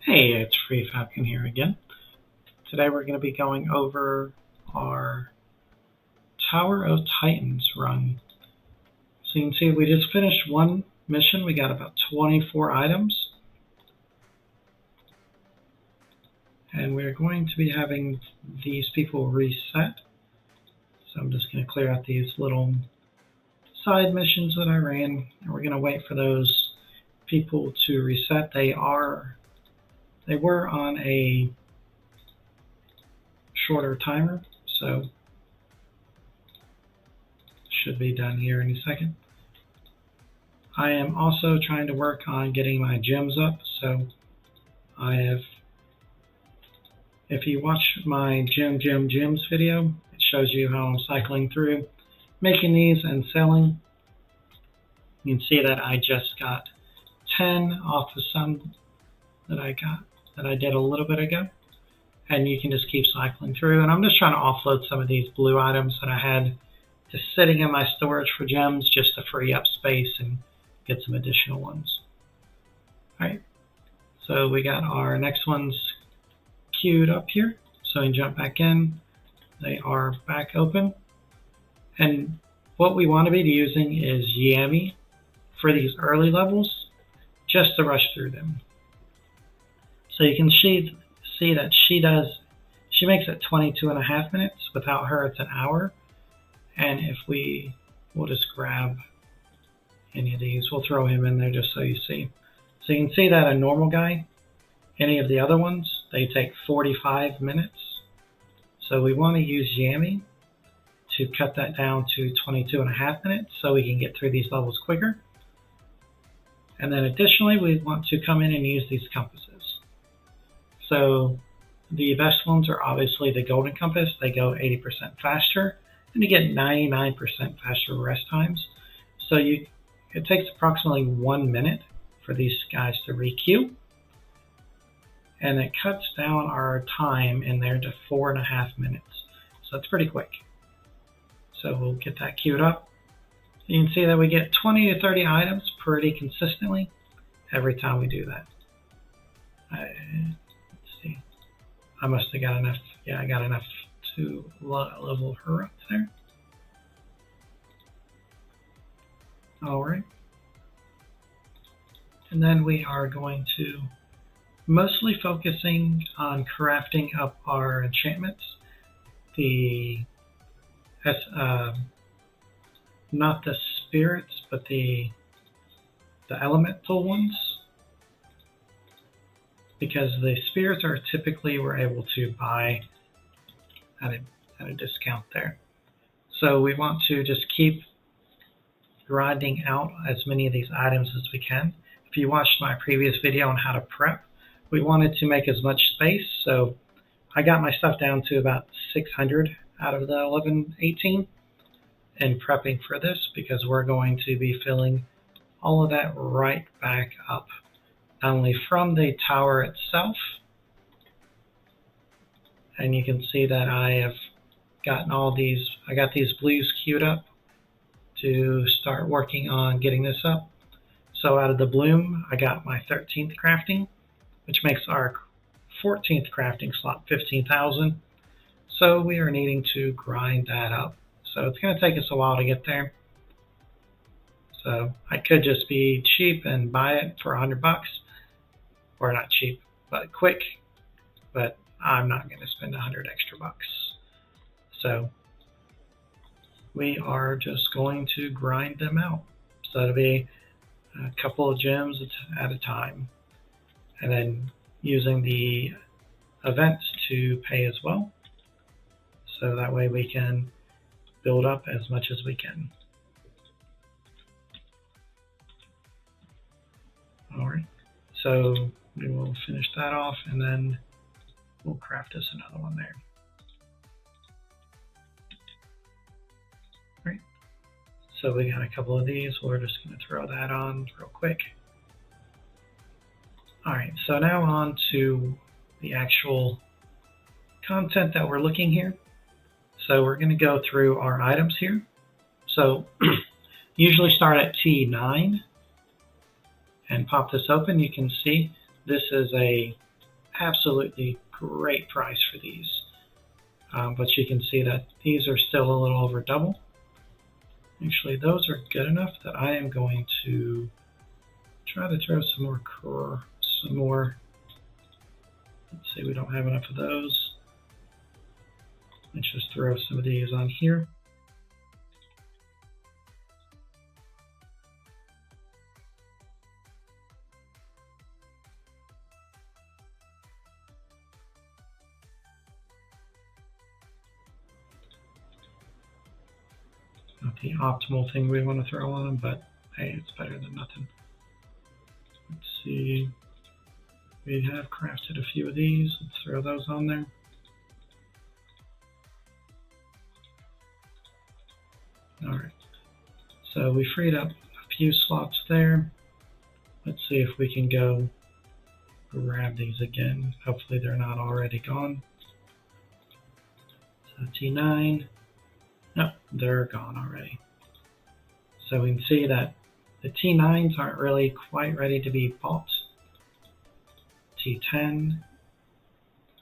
Hey, it's Free Falcon here again. Today we're going to be going over our Tower of Titans run. So you can see we just finished one mission. We got about 24 items. And we're going to be having these people reset. So I'm just going to clear out these little side missions that I ran. And we're going to wait for those people to reset. They were on a shorter timer, so should be done here in a second. I am also trying to work on getting my gems up, so if you watch my gems video, it shows you how I'm cycling through, making these and selling. You can see that I just got 10 off of some that I did a little bit ago, and you can just keep cycling through. And I'm just trying to offload some of these blue items that I had just sitting in my storage for gems just to free up space and get some additional ones. Alright, so we got our next ones queued up here, so we can jump back in. They are back open, and what we want to be using is Yami for these early levels just to rush through them. So you can see that she makes it 22.5 minutes. Without her it's an hour. And if we'll just grab any of these, we'll throw him in there just so you see. So you can see that a normal guy, any of the other ones, they take 45 minutes. So we want to use Yami to cut that down to 22.5 minutes so we can get through these levels quicker. And then additionally, we want to come in and use these compasses. So the best ones are obviously the golden compass. They go 80% faster, and you get 99% faster rest times. So it takes approximately 1 minute for these guys to requeue, and it cuts down our time in there to 4.5 minutes. So that's pretty quick. So we'll get that queued up. You can see that we get 20 to 30 items pretty consistently every time we do that. Let's see. I must have got enough. Yeah, I got enough to level her up there. Alright. And then we are going to mostly focusing on crafting up our enchantments. Not the spirits, but the elemental ones, because the spirits are typically we're able to buy at a discount there. So we want to just keep grinding out as many of these items as we can. If you watched my previous video on how to prep, we wanted to make as much space, so I got my stuff down to about 600 out of the 1118 in prepping for this, because we're going to be filling all of that right back up, not only from the tower itself, and you can see that I have gotten I got these blues queued up to start working on getting this up. So out of the bloom, I got my 13th crafting, which makes our 14th crafting slot 15,000. So we are needing to grind that up. So it's going to take us a while to get there. So I could just be cheap and buy it for $100, or not cheap, but quick. But I'm not going to spend 100 extra bucks. So we are just going to grind them out. So it'll be a couple of gems at a time, and then using the events to pay as well. So that way we can build up as much as we can. Alright, so we will finish that off, and then we'll craft us another one there. Right. So we got a couple of these. We're just going to throw that on real quick. Alright, so now on to the actual content that we're looking here. So we're going to go through our items here. So usually start at T9 and pop this open. You can see this is a absolutely great price for these. But you can see that these are still a little over double. Actually, those are good enough that I am going to try to throw some more. Let's see, we don't have enough of those. Let's just throw some of these on here. Not the optimal thing we want to throw on them, but hey, it's better than nothing. Let's see. We have crafted a few of these. Let's throw those on there. Alright. So we freed up a few slots there. Let's see if we can go grab these again. Hopefully they're not already gone. So T9. No, they're gone already. So we can see that the T9s aren't really quite ready to be bought. T10,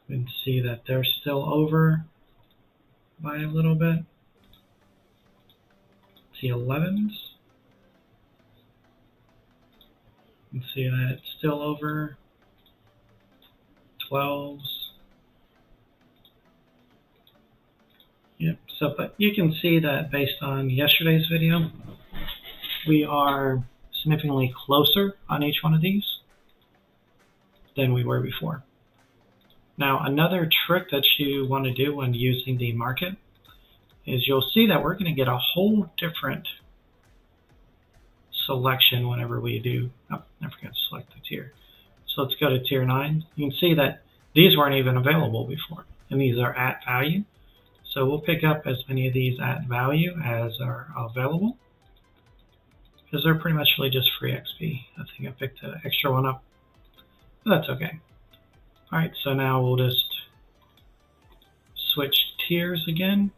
we can see that they're still over by a little bit. T11s, you can see that it's still over. 12s. Yep, so but you can see that based on yesterday's video, we are significantly closer on each one of these than we were before. Now, another trick that you want to do when using the market is you'll see that we're going to get a whole different selection whenever we do. Oh, I forgot to select the tier. So let's go to tier 9. You can see that these weren't even available before, and these are at value. So we'll pick up as many of these at value as are available, because they're pretty much really just free XP. I think I picked an extra one up, but that's okay. Alright, so now we'll just switch tiers again,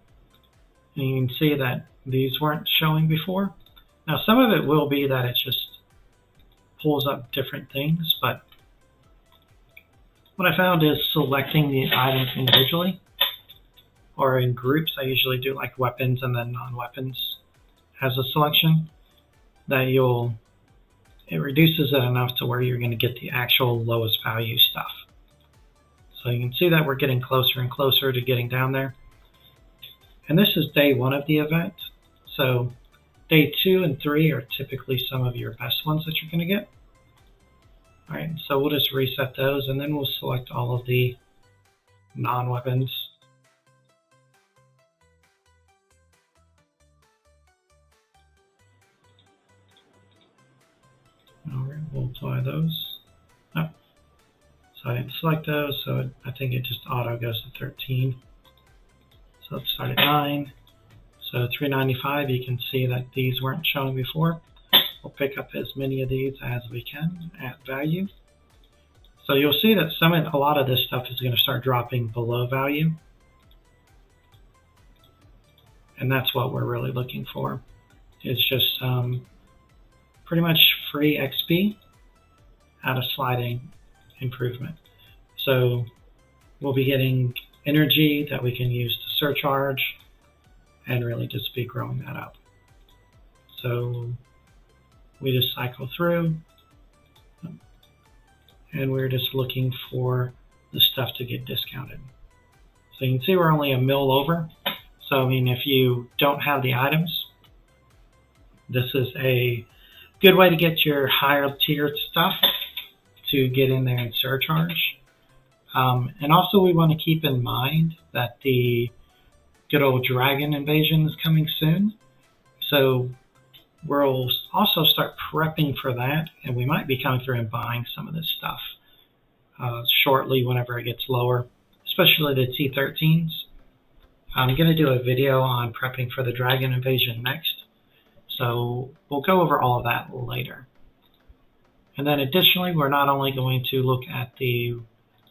and you can see that these weren't showing before. Now some of it will be that it just pulls up different things, but what I found is selecting the items individually or in groups. I usually do like weapons and then non-weapons as a selection, that it reduces it enough to where you're going to get the actual lowest value stuff. So you can see that we're getting closer and closer to getting down there. And this is day 1 of the event. So day 2 and 3 are typically some of your best ones that you're going to get. Alright, so we'll just reset those, and then we'll select all of the non-weapons. Alright, we'll apply those. Oh, so I didn't select those, so I think it just auto goes to 13. So let's start at 9. So 395, you can see that these weren't showing before. We'll pick up as many of these as we can at value. So you'll see that a lot of this stuff is going to start dropping below value. And that's what we're really looking for. It's just pretty much free XP at a sliding improvement. So we'll be getting energy that we can use to surcharge and really just be growing that up. So we just cycle through, and we're just looking for the stuff to get discounted. So you can see we're only a mil over. So I mean, if you don't have the items, this is a good way to get your higher tiered stuff to get in there and surcharge. And also we want to keep in mind that the good old dragon invasion is coming soon. So we'll also start prepping for that, and we might be coming through and buying some of this stuff shortly whenever it gets lower, especially the T13s. I'm going to do a video on prepping for the dragon invasion next, so we'll go over all of that later. And then additionally, we're not only going to look at the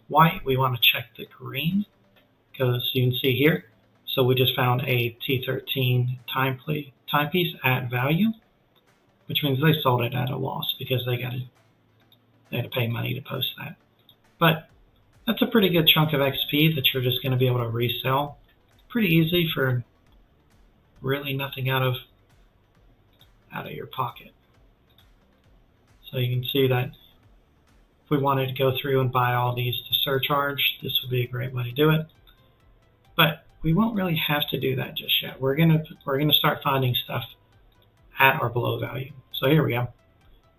white, we want to check the green, because you can see here, so we just found a T13 timepiece at value, which means they sold it at a loss because they had to pay money to post that. But pretty good chunk of XP that you're just going to be able to resell. Pretty easy for really nothing out of your pocket. So you can see that if we wanted to go through and buy all these to surcharge, this would be a great way to do it. But we won't really have to do that just yet. We're gonna start finding stuff at or below value. So here we go.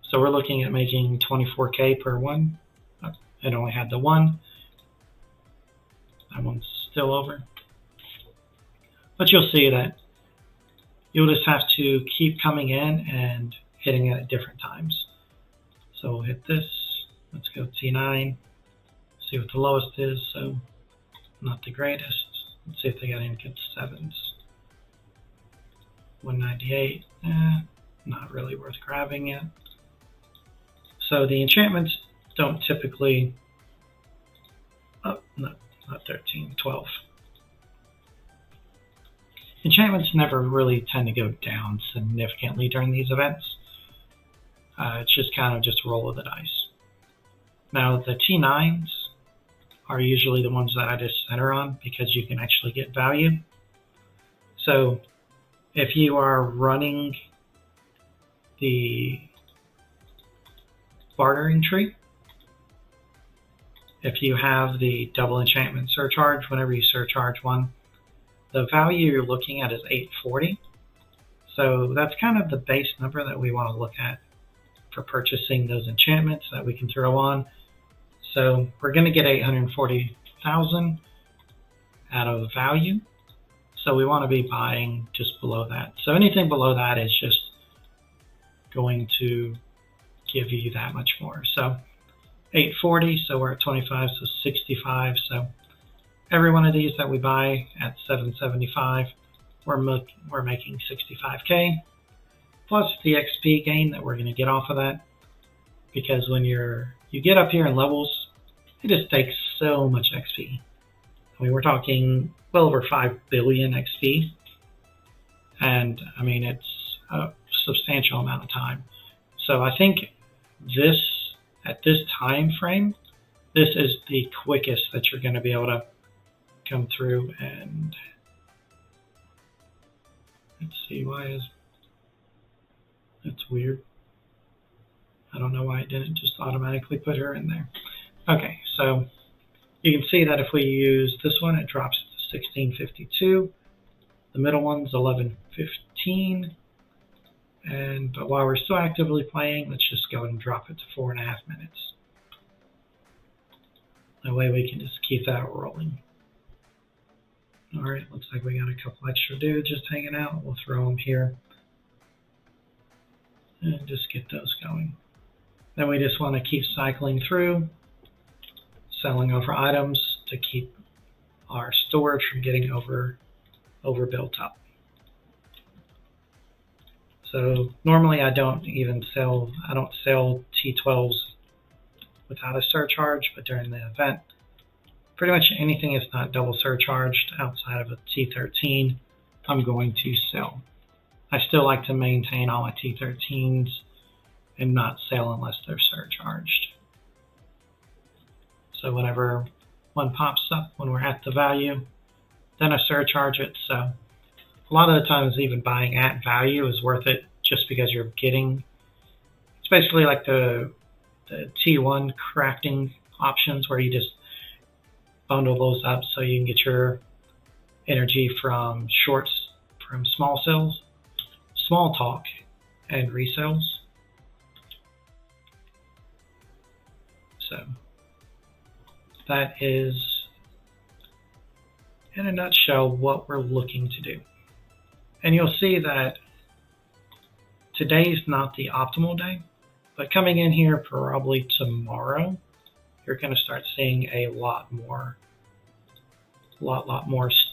So we're looking at making 24K per one. It only had the one. That one's still over. But you'll see that you'll just have to keep coming in and hitting it at different times. So we'll hit this. Let's go T9. See what the lowest is. So not the greatest. Let's see if they got any good 7s. 198. Not really worth grabbing yet. So the enchantments don't typically. Oh, no, not 13, 12. Enchantments never really tend to go down significantly during these events. It's just kind of just roll of the dice. Now the T9s are usually the ones that I just center on because you can actually get value. So if you are running the bartering tree, if you have the double enchantment surcharge, whenever you surcharge one, the value you're looking at is 840. So that's kind of the base number that we want to look at for purchasing those enchantments that we can throw on. So we're going to get 840,000 out of value. So we want to be buying just below that. So anything below that is just going to give you that much more. So 840, so we're at 25, so 65. So every one of these that we buy at 775, we're making 65K, plus the XP gain that we're going to get off of that. Because when you get up here in levels, it just takes so much XP. I mean, we're talking well over 5 billion XP. And I mean, it's a substantial amount of time. So I think at this time frame, this is the quickest that you're going to be able to come through. And let's see, that's weird. I don't know why it didn't just automatically put her in there. Okay, so you can see that if we use this one, it drops to 1652. The middle one's 1115. But while we're still actively playing, let's just go and drop it to 4.5 minutes. That way we can just keep that rolling. Alright, looks like we got a couple extra dudes just hanging out. We'll throw them here. And just get those going. Then we just want to keep cycling through, selling over items to keep our storage from getting overbuilt up. So normally I don't sell T12s without a surcharge, but during the event, pretty much anything that's not double surcharged outside of a T13, I'm going to sell. I still like to maintain all my T13s and not sell unless they're surcharged. So whenever one pops up, when we're at the value, then I surcharge it. So a lot of the times even buying at value is worth it just because you're getting, it's basically like the T1 crafting options where you just bundle those up so you can get your energy from small cells, small talk, and resells. So that is, in a nutshell, what we're looking to do. And you'll see that today's not the optimal day, but coming in here probably tomorrow, you're going to start seeing a lot more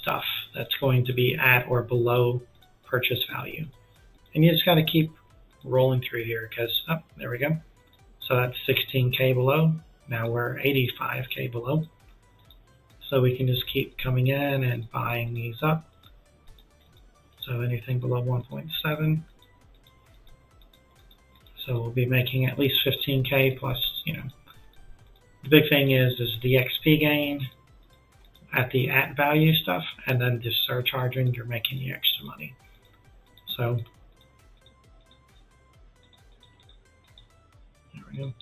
stuff that's going to be at or below purchase value. And you just got to keep rolling through here because, oh, there we go. So that's 16K below. Now we're 85K below. So we can just keep coming in and buying these up. So anything below 1.7. So we'll be making at least 15K plus, The big thing is the XP gain at the at value stuff, and then the surcharging, you're making the extra money. So there we go.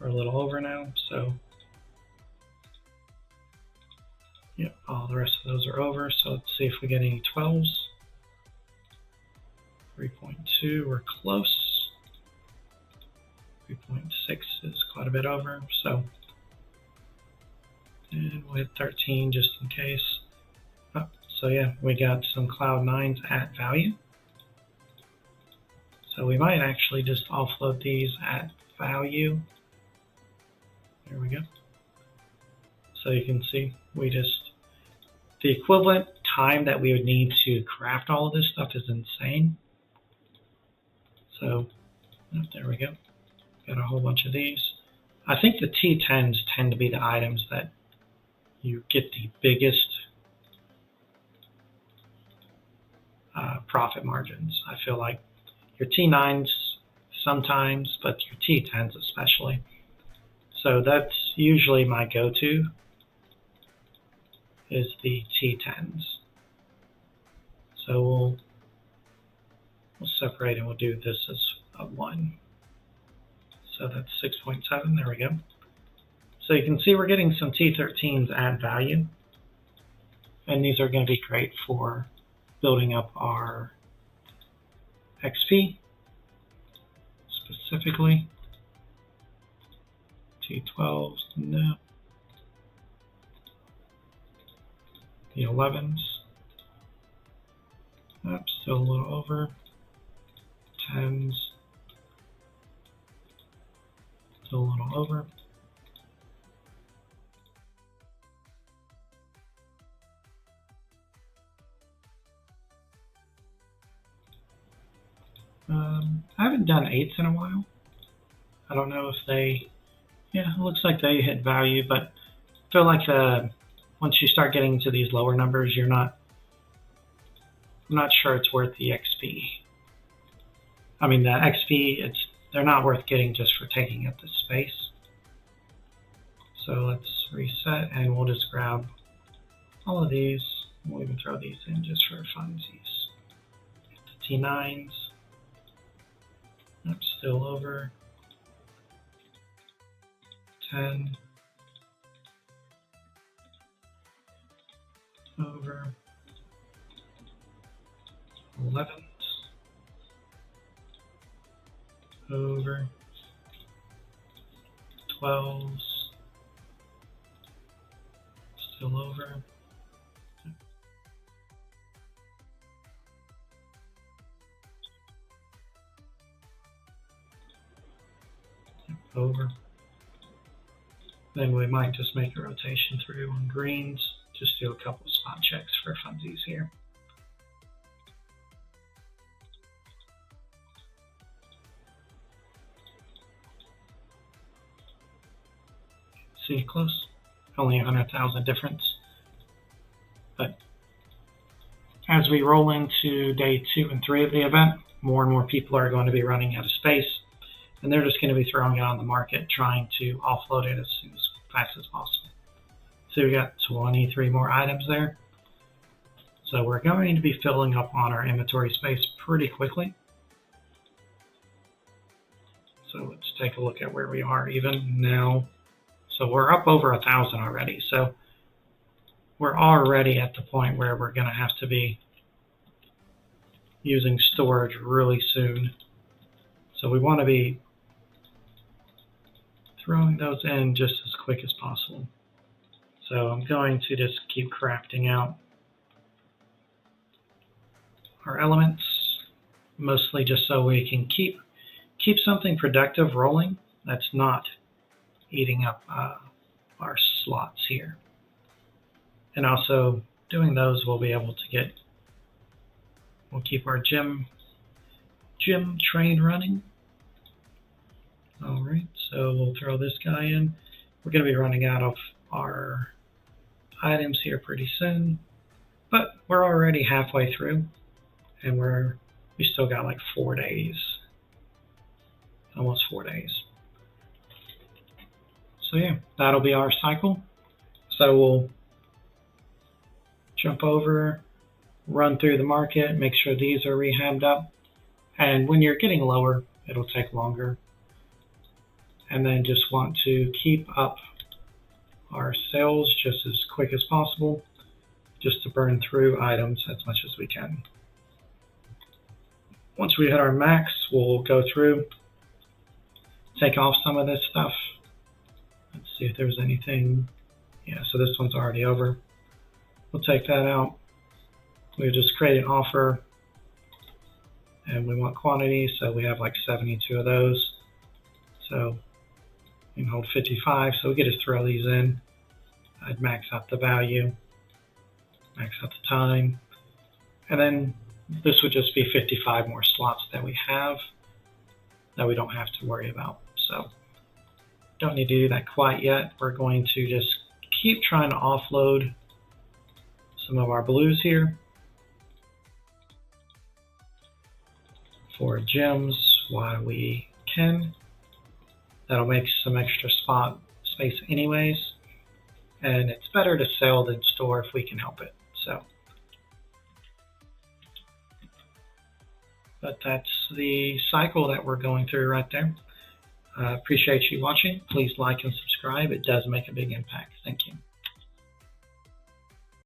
We're a little over now, so yep, all the rest of those are over. So let's see if we get any 12s. 3.2, we're close. 3.6 is quite a bit over, so and we'll hit 13 just in case. Oh, so yeah, we got some Cloud 9s at value. So we might actually just offload these at value. There we go. So you can see the equivalent time that we would need to craft all of this stuff is insane. So there we go. Got a whole bunch of these. I think the T10s tend to be the items that you get the biggest profit margins. I feel like your T9s sometimes, but your T10s especially. So that's usually my go-to is the T10s. So we'll separate and we'll do this as a 1. So that's 6.7. There we go. So you can see we're getting some T13s at value. And these are going to be great for building up our XP. Specifically, T12s, no. The 11s. Oops, still a little over. 10s. Still a little over. I haven't done 8s in a while. I don't know if they, yeah, it looks like they hit value, but I feel like once you start getting to these lower numbers, I'm not sure it's worth the XP. I mean, the XP, they're not worth getting just for taking up the space. So let's reset, and we'll just grab all of these. We'll even throw these in just for funsies. The T9s. Oops, still over. 10. Over. 11s. Over. 12s. Still over. Over. Then we might just make a rotation through on greens. Just do a couple of spot checks for funsies here. See, close. Only 100,000 difference. But as we roll into day 2 and 3 of the event, more and more people are going to be running out of space. And they're just going to be throwing it on the market, trying to offload it as fast as possible. So we got 23 more items there. So we're going to be filling up on our inventory space pretty quickly. So let's take a look at where we are even now. So we're up over 1,000 already. So we're already at the point where we're going to have to be using storage really soon. So we want to be throwing those in just as quick as possible. So I'm going to just keep crafting out our elements, mostly just so we can keep something productive rolling that's not eating up our slots here. And also doing those, we'll be able to we'll keep our gym train running. All right, so we'll throw this guy in. We're going to be running out of our items here pretty soon, but we're already halfway through, and we still got like 4 days, almost 4 days. So yeah, that'll be our cycle. So we'll jump over, run through the market, make sure these are rehabbed up. And when you're getting lower, it'll take longer. And then just want to keep up our sales just as quick as possible, just to burn through items as much as we can. Once we hit our max, we'll go through, take off some of this stuff. Let's see if there's anything. Yeah, so this one's already over. We'll take that out. We'll just create an offer, and we want quantity, so we have like 72 of those. So we can hold 55, so we get to throw these in. I'd max out the value, max out the time, and then this would just be 55 more slots that we have that we don't have to worry about. So don't need to do that quite yet. We're going to just keep trying to offload some of our blues here for gems while we can. That'll make some extra spot space anyways, and it's better to sell than store if we can help it. So, but that's the cycle that we're going through right there. Appreciate you watching. Please like and subscribe. It does make a big impact. Thank you.